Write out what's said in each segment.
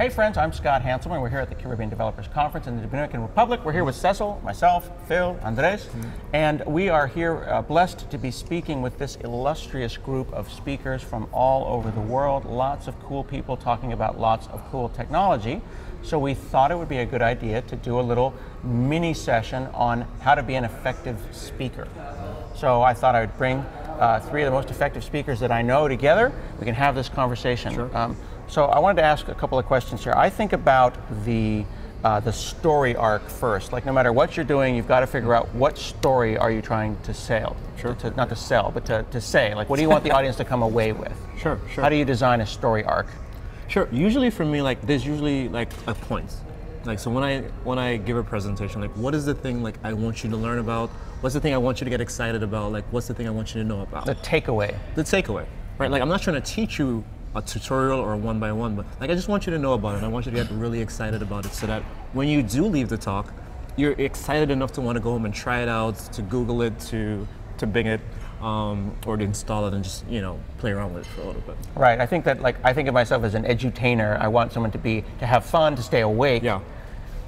Hey friends, I'm Scott Hanselman. We're here at the Caribbean Developers Conference in the Dominican Republic. We're here with Cecil, myself, Phil, Andres, and we are here blessed to be speaking with this illustrious group of speakers from all over the world. Lots of cool people talking about lots of cool technology. So we thought it would be a good idea to do a little mini session on how to be an effective speaker. So I thought I would bring three of the most effective speakers that I know together. We can have this conversation. Sure. So I wanted to ask a couple of questions here. I think about the story arc first. Like no matter what you're doing, you've got to figure out what story are you trying to sell. Sure. Not to sell, but to say. Like what do you want the audience to come away with? Sure. How do you design a story arc? Sure. Usually for me, like there's usually like a point. Like so when I give a presentation, like what is the thing like I want you to learn about? What's the thing I want you to get excited about? Like what's the thing I want you to know about? The takeaway. The takeaway. Right? Like I'm not trying to teach you a tutorial or a one-by-one, but like I just want you to know about it. I want you to get really excited about it so that when you do leave the talk, you're excited enough to want to go home and try it out, to Google it, to Bing it, or to install it and just, you know, play around with it for a little bit. Right. I think that like I think of myself as an edutainer. I want someone to have fun, to stay awake. Yeah.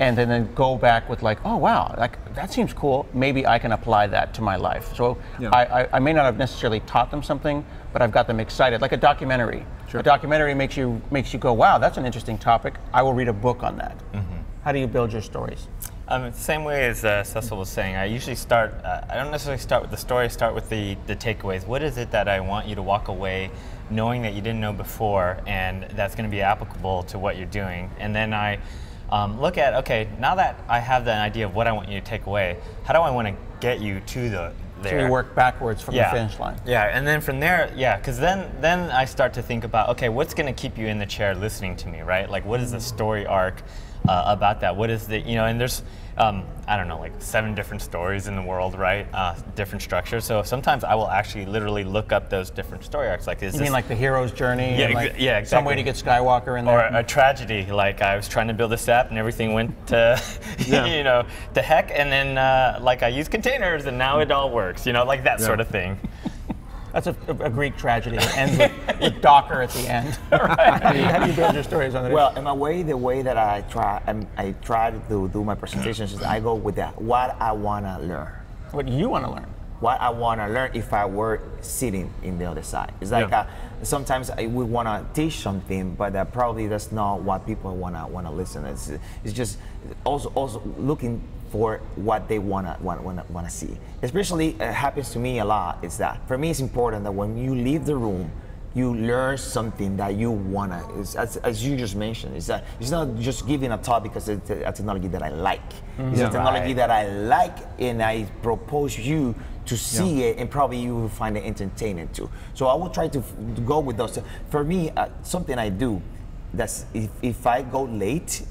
And then go back with like, oh wow, like that seems cool. Maybe I can apply that to my life. So yeah. I may not have necessarily taught them something, but I've got them excited. Like a documentary. Sure. A documentary makes you go, wow, that's an interesting topic. I will read a book on that. Mm-hmm. How do you build your stories? Same way as Cecil was saying. I usually start. I don't necessarily start with the story. I start with the takeaways. What is it that I want you to walk away knowing that you didn't know before, and that's going to be applicable to what you're doing? And then I look at, okay, now that I have the idea of what I want you to take away, how do I want to get you to there? So you work backwards from the finish line. Yeah, and then from there, because then I start to think about, okay, what's going to keep you in the chair listening to me, right? Like, what is the story arc about that? What is the, and there's, I don't know, like 7 different stories in the world, right? Different structures. So sometimes I will actually literally look up those different story arcs. Like, you mean like the hero's journey? Yeah, and like exactly. Some way to get Skywalker in there? Or a tragedy, like I was trying to build this app and everything went to, to heck, and then like I used containers and now it all works, like that sort of thing. That's a Greek tragedy. It ends with Docker at the end. Right. How do you build your stories on it? Well, in a way, the way that I try to do my presentations is I go with what I want to learn. What you want to learn? What I want to learn if I were sitting in the other side. It's like sometimes we want to teach something, but probably that's not what people want to listen. It's just also looking for what they want to see. Especially, it happens to me a lot, is that for me it's important that when you leave the room, you learn something that you want to, as you just mentioned, it's not just giving a talk because it's a technology that I like. It's a technology that I like and I propose you to see it, and probably you will find it entertaining too. So I will try to go with those. For me, something I do, that's if I go late,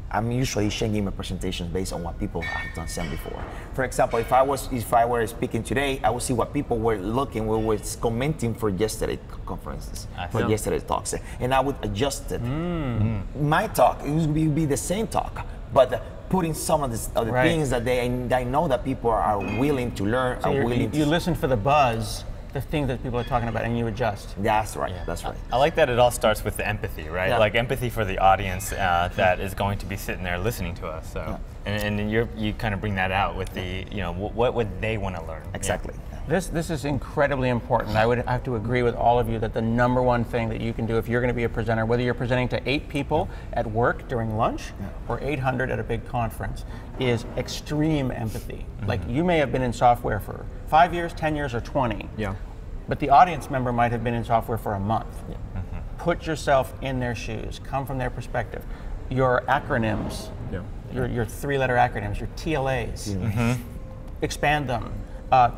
I'm usually changing my presentations based on what people have done said before. For example, if I were speaking today, I would see what people were were commenting for yesterday's conferences, for yesterday's talks, and I would adjust it. My talk, it would be the same talk, but putting some of the things that I know that people are willing to learn, so you listen for the buzz, the things that people are talking about, and you adjust. That's right. That's right. I like that it all starts with the empathy, right? Yeah. Like empathy for the audience that is going to be sitting there listening to us. So, and you kind of bring that out with the, what would they want to learn? Exactly. Yeah. This is incredibly important. I would have to agree with all of you that the number one thing that you can do if you're going to be a presenter, whether you're presenting to 8 people at work during lunch or 800 at a big conference, is extreme empathy. Like you may have been in software for 5 years, 10 years, or 20. Yeah. But the audience member might have been in software for a month. Yeah. Put yourself in their shoes. Come from their perspective. Your acronyms, your 3-letter acronyms, your TLAs, expand them.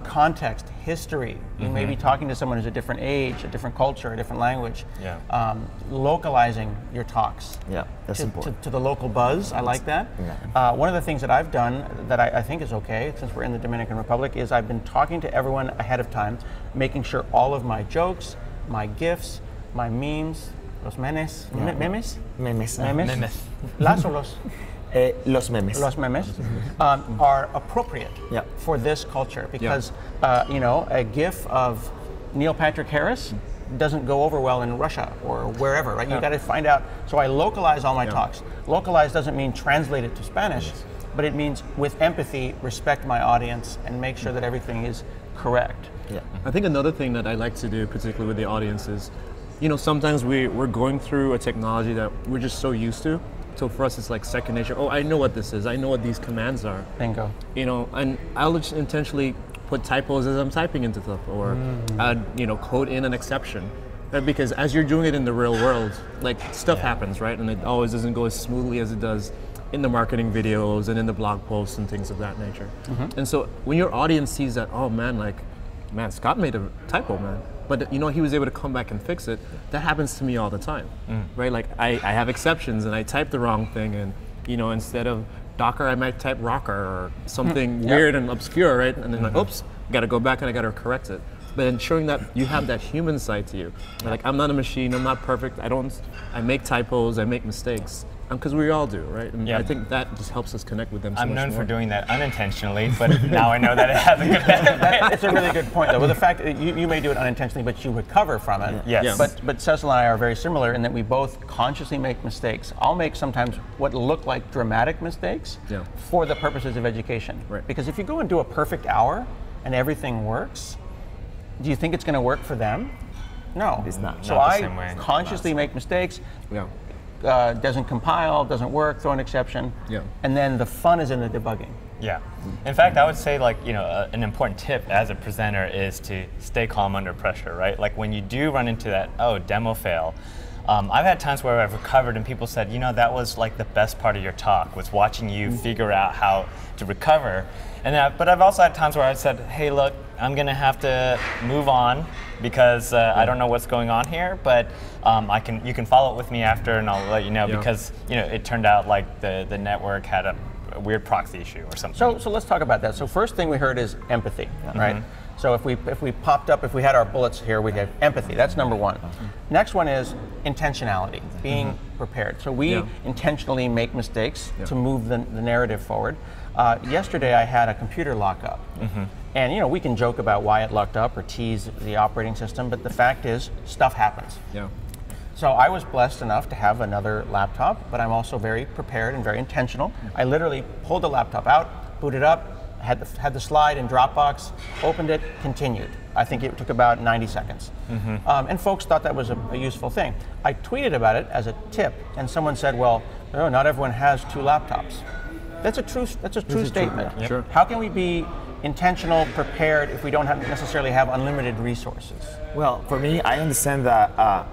Context, history. You may be talking to someone who's a different age, a different culture, a different language. Yeah. Localizing your talks. Yeah, that's important. To the local buzz. I like that. Yeah. One of the things that I've done that I think is okay, since we're in the Dominican Republic, is I've been talking to everyone ahead of time, making sure all of my jokes, my GIFs, my memes, los memes, memes, las o los. Los memes. Los memes are appropriate for this culture because, a GIF of Neil Patrick Harris doesn't go over well in Russia or wherever, right? You got to find out. So I localize all my talks. Localize doesn't mean translate it to Spanish, but it means with empathy, respect my audience and make sure that everything is correct. Yeah. I think another thing that I like to do, particularly with the audience, is, you know, sometimes we're going through a technology that we're just so used to. So for us, it's like second nature. Oh, I know what this is. I know what these commands are. Bingo. You know, and I'll just intentionally put typos as I'm typing into stuff, or add, you know, code in an exception. Because as you're doing it in the real world, like stuff happens, right? And it always doesn't go as smoothly as it does in the marketing videos and in the blog posts and things of that nature. And so when your audience sees that, oh man, like, man, Scott made a typo, man. But you know, he was able to come back and fix it. That happens to me all the time, right? Like I have exceptions and I type the wrong thing, and you know, instead of Docker, I might type rocker or something weird and obscure, right? And then like, oops, got to go back and I got to correct it. But ensuring that you have that human side to you. Like, I'm not a machine, I'm not perfect, I make typos, I make mistakes. Because we all do, right? And I think that just helps us connect with them so I'm much known more. for doing that unintentionally, but now I know that it has a good benefit. It's a really good point, though. With the fact that you may do it unintentionally, but you recover from it. Yes. But Cecil and I are very similar in that we both consciously make mistakes. I'll make sometimes what look like dramatic mistakes for the purposes of education. Right. Because if you go and do a perfect hour and everything works, do you think it's going to work for them? No. It's not. So Not the same I way. consciously make mistakes. Yeah. Doesn't compile, doesn't work, throw an exception. Yeah. And then the fun is in the debugging. Yeah. In fact, I would say, like, you know, an important tip as a presenter is to stay calm under pressure, right? Like when you do run into that, demo fail, I've had times where I've recovered and people said, you know, that was like the best part of your talk, was watching you figure out how to recover. And but I've also had times where I said, hey, look, I'm going to have to move on because I don't know what's going on here, but you can follow up with me after and I'll let you know because, you know, it turned out like the network had a weird proxy issue or something. So let's talk about that. So first thing we heard is empathy, right? So if we had our bullets here, we'd have empathy. That's number one. Next one is intentionality, being prepared. So we intentionally make mistakes to move the narrative forward. Yesterday I had a computer lock up. And you know, we can joke about why it locked up or tease the operating system, but the fact is stuff happens. Yeah. So I was blessed enough to have another laptop, but I'm also very prepared and very intentional. I literally pulled the laptop out, booted up, had the slide in Dropbox, opened it, continued. I think it took about 90 seconds. And folks thought that was a useful thing. I tweeted about it as a tip, and someone said, well, no, not everyone has two laptops. That's a true statement. True. Sure. How can we be intentional, prepared, if we don't necessarily have unlimited resources? Well, for me, I understand that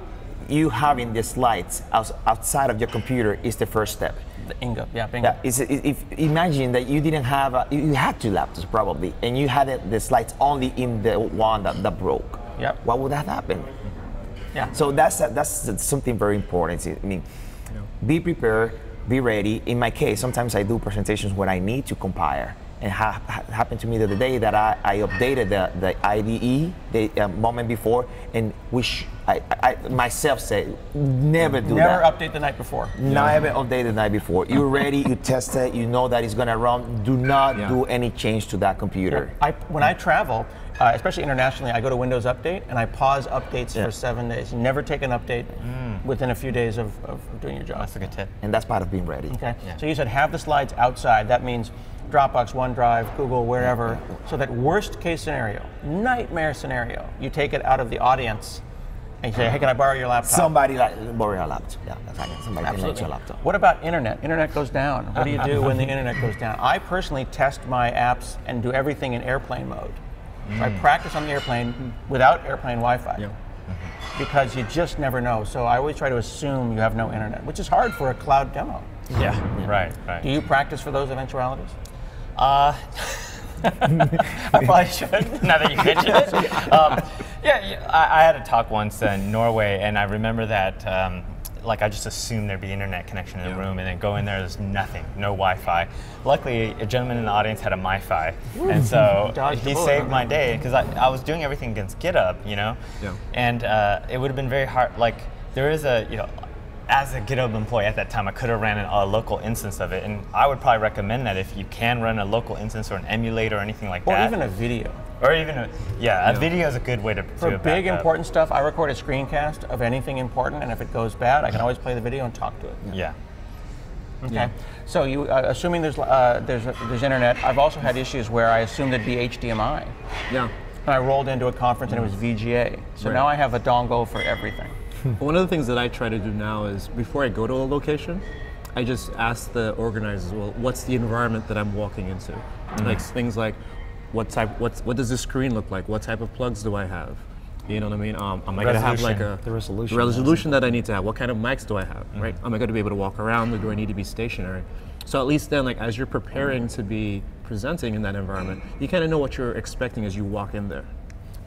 you having the slides outside of your computer is the first step. Bingo. Yeah, bingo. If imagine that you didn't have, you had two laptops probably, and you had the slides only in the one that broke. Yep. What would have happened? Yeah. So that's something very important. I mean, be prepared, be ready. In my case, sometimes I do presentations where I need to compile. And happened to me the other day that I updated the IDE the moment before, and I myself said, never do that. Never update the night before. Never update the night before. You're ready, you test it, you know that it's gonna run. Do not do any change to that computer. When I travel, especially internationally, I go to Windows Update and I pause updates for 7 days. You never take an update within a few days of doing your job. That's a good tip. And that's part of being ready. Okay. So you said have the slides outside. That means Dropbox, OneDrive, Google, wherever, so that worst case scenario, nightmare scenario, you take it out of the audience and you say, hey, can I borrow your laptop? Somebody borrow your laptop. Yeah, that's right. Somebody can lend your laptop. What about internet? Internet goes down. What do you do when the internet goes down? I personally test my apps and do everything in airplane mode. So I practice on the airplane without airplane Wi-Fi. Because you just never know. So I always try to assume you have no internet, which is hard for a cloud demo. Yeah. Right. Do you practice for those eventualities? I probably should, now that you mention it. I had a talk once in Norway, and I remember that like I just assumed there'd be internet connection in the room, and then go in there, there's nothing, no Wi-Fi. Luckily, a gentleman in the audience had a MiFi, and so he saved my day, because I was doing everything against GitHub, you know? And it would have been very hard, like, there is a, you know, as a GitHub employee at that time, I could have ran a local instance of it, and I would probably recommend that if you can run a local instance or an emulator or anything like that. Or even a video. Or even, a video is a good way to For do a big backup. important stuff, I record a screencast of anything important, and if it goes bad, I can always play the video and talk to it. Yeah. Okay. Yeah. So you, assuming there's internet, I've also had issues where I assumed it'd be HDMI. Yeah. And I rolled into a conference and it was VGA. So Right. now I have a dongle for everything. One of the things that I try to do now is before I go to a location, I just ask the organizers, well, what's the environment that I'm walking into? Like things like, what does the screen look like? What type of plugs do I have? You know what I mean? Am I going to have like The resolution. the resolution that I need to have? What kind of mics do I have? Right? Am I going to be able to walk around, or do I need to be stationary? So at least then, like as you're preparing to be presenting in that environment, you kind of know what you're expecting as you walk in there.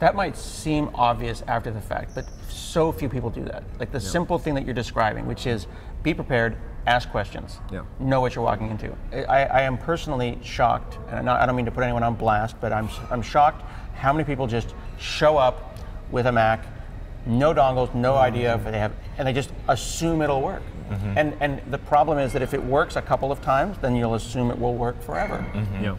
That might seem obvious after the fact, but so few people do that. Like the simple thing that you're describing, which is be prepared, ask questions, Yeah. know what you're walking into. I am personally shocked, and I don't mean to put anyone on blast, but I'm shocked how many people just show up with a Mac, no dongles, no idea if they have, and they just assume it'll work. And the problem is that if it works a couple of times, then you'll assume it will work forever. Yeah.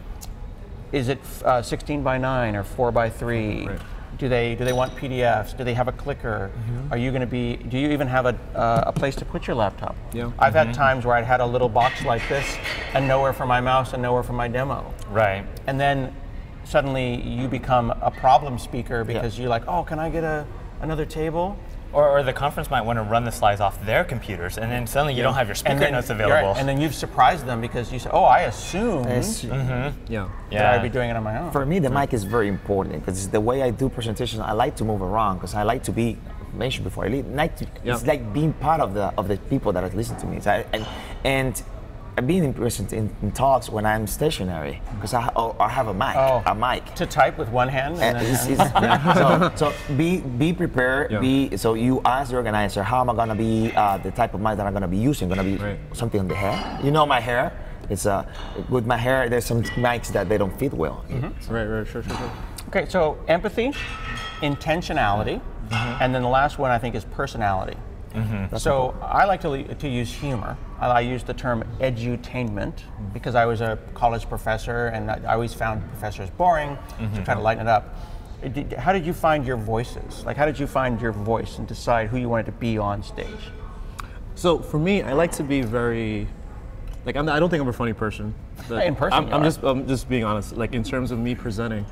Is it 16 by 9 or 4 by 3? Right. Do they want PDFs? Do they have a clicker? Are you going to be? Do you even have a place to put your laptop? Yeah. I've had times where I had a little box like this, and nowhere for my mouse and nowhere for my demo. Right. And then suddenly you become a problem speaker because you're like, oh, can I get another table? Or the conference might want to run the slides off their computers, and then suddenly you don't have your speaker notes you're available. right, and then you've surprised them because you say, oh, I assumed Yeah. that I'd be doing it on my own. For me, the mic is very important because the way I do presentations, I like to move around because I like to be mentioned before I leave. It's like being part of the people that listen to me. So and being in talks when I'm stationary because I have a mic. To type with one hand. And So be prepared. Yeah. So you ask the organizer, how am I gonna be the type of mic that I'm gonna be using? Gonna be something on the hair. You know my hair. It's with my hair. There's some mics that they don't fit well. Right. Sure. Okay, so empathy, intentionality, and then the last one I think is personality. So I like to use humor. I use the term edutainment because I was a college professor and I always found professors boring, so try to lighten it up. How did you find your voices? Like how did you find your voice and decide who you wanted to be on stage? So for me, I like to be very, like I don't think I'm a funny person. But In person, I'm just being honest. Like in terms of me presenting,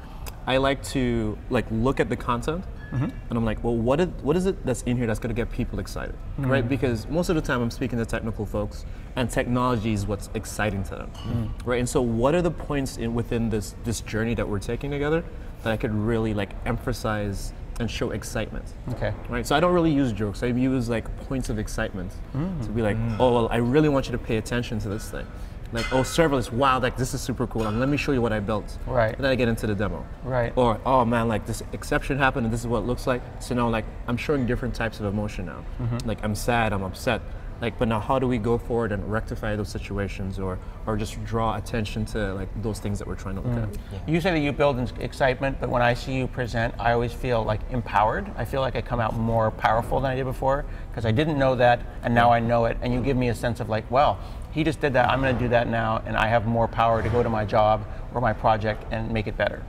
I like to like look at the content. And I'm like, well, what is it that's in here that's going to get people excited, right? Because most of the time I'm speaking to technical folks, and technology is what's exciting to them, right? And so, what are the points within this journey that we're taking together that I could really like emphasize and show excitement? Okay. Right. So I don't really use jokes. I use like points of excitement to be like, oh, well, I really want you to pay attention to this thing. Like, oh, serverless, wow, like this is super cool. And let me show you what I built. Right. And then I get into the demo. Right. Or, oh man, like this exception happened and this is what it looks like. So now like I'm showing different types of emotion now. Like I'm sad, I'm upset. Like, but now how do we go forward and rectify those situations or just draw attention to like those things that we're trying to look at? You say that you build excitement, but when I see you present, I always feel like empowered. I feel like I come out more powerful than I did before because I didn't know that and now I know it. And you give me a sense of like, well, he just did that, I'm going to do that now, and I have more power to go to my job or my project and make it better.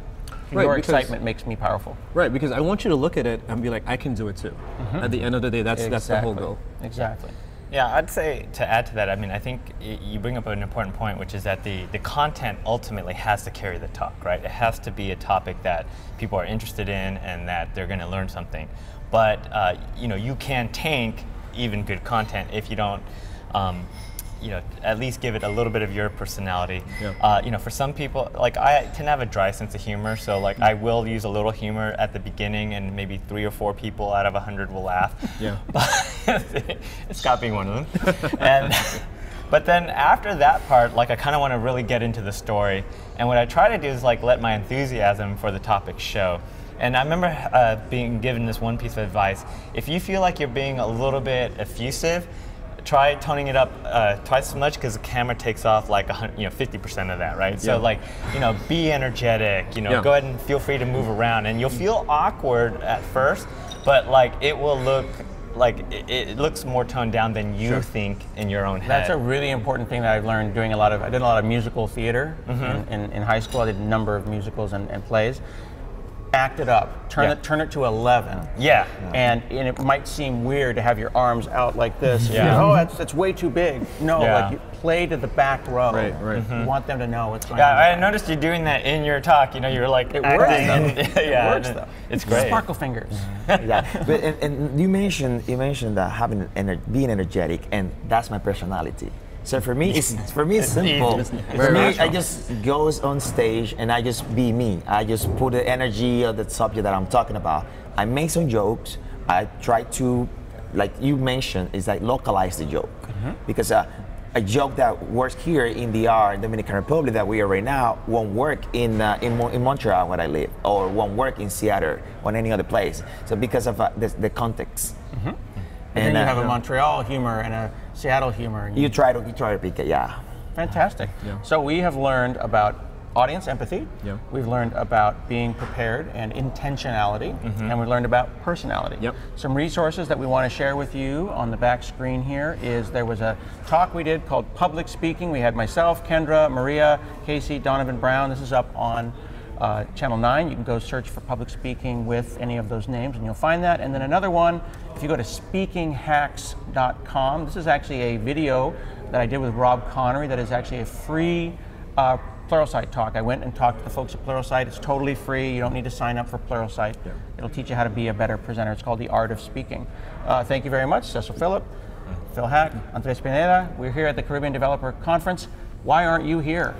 Right, Your because- excitement makes me powerful. Right, because I want you to look at it and be like, I can do it too. At the end of the day, that's the whole goal. Exactly. Yeah, I'd say to add to that, I mean, I think you bring up an important point, which is that the content ultimately has to carry the talk, right? It has to be a topic that people are interested in and that they're going to learn something. But you can tank even good content if you don't, at least give it a little bit of your personality. Yeah. For some people, like I tend to have a dry sense of humor, so like I will use a little humor at the beginning, and maybe 3 or 4 people out of 100 will laugh. Yeah. Scott being one of them. But then after that part, like I kind of want to really get into the story, and what I try to do is like let my enthusiasm for the topic show. And I remember being given this one piece of advice: if you feel like you're being a little bit effusive, try toning it up twice as much because the camera takes off like 50% of that, right? So like, be energetic, go ahead and feel free to move around, and you'll feel awkward at first, but like it will look like it looks more toned down than you think in your own head. That's a really important thing that I've learned doing I did a lot of musical theater in high school. I did a number of musicals and plays. Act it up. Turn it to 11. Yeah. And it might seem weird to have your arms out like this. Yeah. Oh, that's way too big. No, like you play to the back row. Right. You want them to know what's going Yeah, on. I noticed you doing that in your talk. You know, you were like It acting. works though. Yeah, It works though. It's great. Sparkle fingers. Yeah, but and you mentioned that being energetic, and that's my personality. So for me, it's simple. For me, I just goes on stage and I just be me. I just put the energy of the subject that I'm talking about. I make some jokes. I try to, like you mentioned, is like localize the joke because a joke that works here in the Dominican Republic that we are right now won't work in Montreal where I live, or won't work in Seattle or any other place. So because of the context. And then you have a Montreal humor and a Seattle humor. And you try to pick it, yeah. Fantastic. Yeah. So we have learned about audience empathy. Yeah. We've learned about being prepared and intentionality, and we learned about personality. Yep. Some resources that we want to share with you on the back screen here is there was a talk we did called Public Speaking. We had myself, Kendra, Maria, Kasey, Donovan Brown. This is up on Channel 9. You can go search for Public Speaking with any of those names and you'll find that. And then another one, if you go to speakinghacks.com, this is actually a video that I did with Rob Connery that is actually a free Pluralsight talk. I went and talked to the folks at Pluralsight. It's totally free. You don't need to sign up for Pluralsight. Yeah. It'll teach you how to be a better presenter. It's called The Art of Speaking. Thank you very much, Cecil Phillip, Phil Hack, Andres Pineda. We're here at the Caribbean Developer Conference. Why aren't you here?